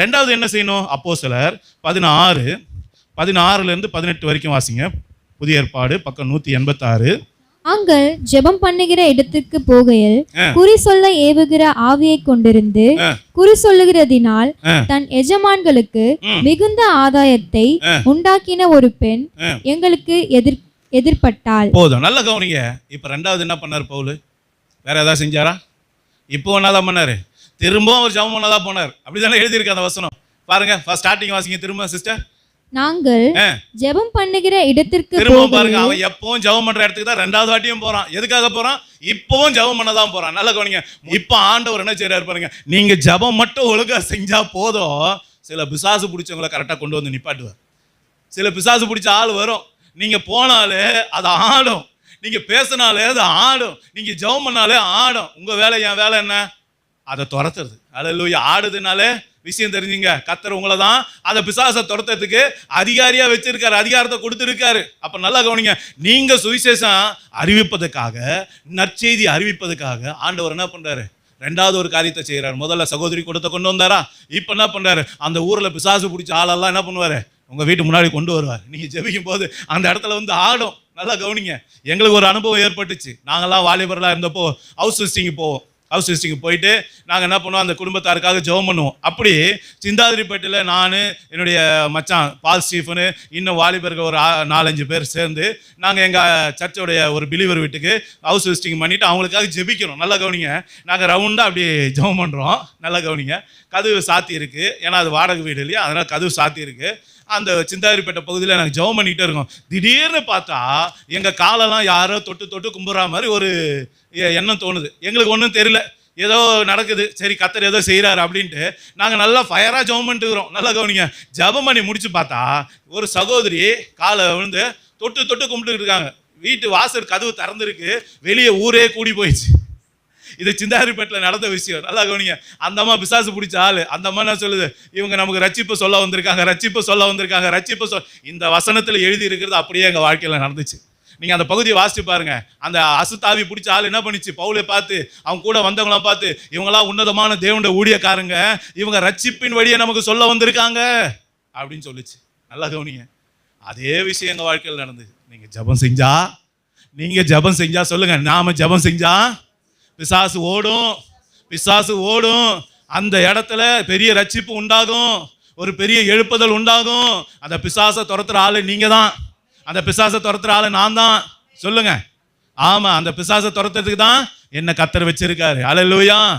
ரெண்டாவது என்ன செய்யணும்? அப்போஸ்தலர் 16:18 வரைக்கும் வாசிங்க. புதிய ஏற்பாடு பக்கம் 186. நாங்கள் ஜெபம் பண்ணுகிற இடத்துக்கு போகையில் குறி சொல்ல ஏவுகிற ஆவியை கொண்டிருந்து குறி சொல்லுகிறதினால் தன் எஜமான்களுக்கு மிகுந்த ஆதாயத்தை உண்டாக்கின ஒரு பெண் எங்களுக்கு எதிர்பட்டாள். போதும், நல்ல கவனிங்க. இப்ப ரெண்டாவது என்ன பண்ணார் பவுல்? வேற ஏதாவது செஞ்சாரா? இப்போ என்னதான் பண்ணாரு? திரும்பவும் அவர் ஜெபம் பண்ணதான் போனார். அப்படிதானே எழுதியிருக்கு அந்த வசனம். பாருங்க, ஸ்டார்டிங் வாசிங்க திரும்ப சிஸ்டர். நாங்கள் ஜெபம் பண்ணுகிற இடத்திற்கு திரும்ப பாருங்க, அவன் எப்பவும் ஜெபம் பண்ற இடத்துக்கு தான் ரெண்டாவது வாட்டியும் போறான். எதுக்காக போறான்? இப்பவும் ஜெபம் பண்ணதான் போறான். நல்ல கவனிங்க. இப்ப ஆண்டவர் என்ன செய்யறாரு பாருங்க, நீங்க ஜெபம் மட்டும் ஒழுங்கா செஞ்சா போதும், சில பிசாசு பிடிச்சவங்களை கரெக்டா கொண்டு வந்து நிப்பாட்டுவார். சில பிசாசு பிடிச்ச ஆள் வரும், நீங்க போனாலே அது ஆடும், நீங்க பேசினாலே அது ஆடும், நீங்க ஜெபம் பண்ணாலே ஆடும். உங்க வேலை, என் வேலை என்ன? அதை துரத்துறது. அல்லேலூயா. ஆடுதுனாலே விஷயம் தெரிஞ்சுங்க, கர்த்தர் உங்களை தான் அதை பிசாசை துரத்துறதுக்கு அதிகாரியா வச்சிருக்காரு, அதிகாரத்தை கொடுத்துருக்காரு. அப்ப நல்லா கவனிங்க, நீங்க சுவிசேஷம் அறிவிப்பதற்காக, நற்செய்தி அறிவிப்பதற்காக ஆண்டவர் என்ன பண்றாரு? ரெண்டாவது ஒரு காரியத்தை செய்யறாரு. முதல்ல சகோதரி கூட்டத்தை கொண்டு வந்தாரா? இப்ப என்ன பண்றாரு? அந்த ஊர்ல பிசாசு பிடிச்ச ஆளெல்லாம் என்ன பண்ணுவாரு? உங்க வீட்டு முன்னாடி கொண்டு வருவார். நீங்க ஜெபிக்கும் போது அந்த இடத்துல வந்து ஆடும். நல்லா கவனிங்க. எங்களுக்கு ஒரு அனுபவம் ஏற்பட்டுச்சு. நாங்கெல்லாம் வாலிபர்களா இருந்தப்போ ஹவுஸ் விசிட்டிங் போவோம். ஹவுஸ் விசிட்டிங் போயிட்டு நாங்கள் என்ன பண்ணுவோம்? அந்த குடும்பத்தாருக்காக ஜெபம் பண்ணுவோம். அப்படி சிந்தாதிரிப்பேட்டையில் நான், என்னுடைய மச்சான் பால் ஸ்டீஃபனு, இன்னும் வாலிபர்கள் ஒரு 4-5 பேர் சேர்ந்து நாங்கள் எங்கள் சர்ச்சோடைய ஒரு பிலீவர் வீட்டுக்கு ஹவுஸ் விசிட்டிங் பண்ணிவிட்டு அவங்களுக்காக ஜெபிக்கிறோம். நல்லா கவனிங்க. நாங்கள் ரவுண்டாக அப்படி ஜெபம் பண்ணுறோம். நல்லா கவனிங்க. கதவு சாத்தி இருக்குது, ஏன்னா அது வாடகை வீடு இல்லையா, அதனால் கதவு சாத்தி இருக்குது. அந்த சிந்தாதிரிப்பேட்டை பகுதியில் நாங்கள் ஜெபம் பண்ணிகிட்டே இருக்கோம். திடீர்னு பார்த்தா எங்கள் காலெல்லாம் யாரோ தொட்டு தொட்டு கும்பிட்ற மாதிரி ஒரு எண்ணம் தோணுது. எங்களுக்கு ஒன்றும் தெரியல, ஏதோ நடக்குது, சரி கர்த்தர் ஏதோ செய்கிறாரு அப்படின்ட்டு நாங்கள் நல்லா ஃபயராக ஜெபம் பண்ணிட்டு இருக்கிறோம். நல்லா கவனிங்க. ஜெபம் பண்ணி முடிச்சு பார்த்தா ஒரு சகோதரி காலை விழுந்து தொட்டு தொட்டு கும்பிட்டு இருக்காங்க. வீட்டு வாசல் கதவு திறந்துருக்கு, வெளியே ஊரே கூடி போயிடுச்சு. இது சிந்தாதிரிப்பேட்டில் நடந்த விஷயம். நல்லா கவனிங்க. அந்த அம்மா பிசாசு பிடிச்ச ஆளு. அந்த அம்மா என்ன சொல்லுது? இவங்க நமக்கு ரட்சிப்பு சொல்ல வந்திருக்காங்க, ரட்சிப்பு சொல்ல வந்திருக்காங்க, ரட்சிப்பு இந்த வசனத்தில் எழுதி இருக்கிறது அப்படியே எங்கள் வாழ்க்கையில் நடந்துச்சு. நீங்க அந்த பகுதியை வாசிச்சு பாருங்க. அந்த அசுத்தாவி பிடிச்ச ஆள் என்ன பண்ணிச்சு? பவுலை பார்த்து, அவங்க கூட வந்தவங்களாம் பார்த்து, இவங்களாம் உன்னதமான தேவனுடைய ஊழியக்காரங்க, இவங்க ரட்சிப்பின் வழியை நமக்கு சொல்ல வந்திருக்காங்க அப்படின்னு சொல்லிச்சு. நல்லா கவனிங்க. அதே விஷயம் எங்க வாழ்க்கையில் நடந்தது. நீங்க ஜெபம் செஞ்சா சொல்லுங்க, நாம ஜெபம் செஞ்சா பிசாசு ஓடும், பிசாசு ஓடும். அந்த இடத்துல பெரிய ரட்சிப்பு உண்டாகும், ஒரு பெரிய எழுப்புதல் உண்டாகும். அந்த பிசாசை துரத்துற ஆளு நீங்க தான், அந்த பிசாசை துரத்துற ஆளு நான் தான். சொல்லுங்க. ஆமா, அந்த பிசாசை துரத்துறதுக்கு தான் என்ன கர்த்தர் வச்சிருக்காரு. அல்லேலூயா.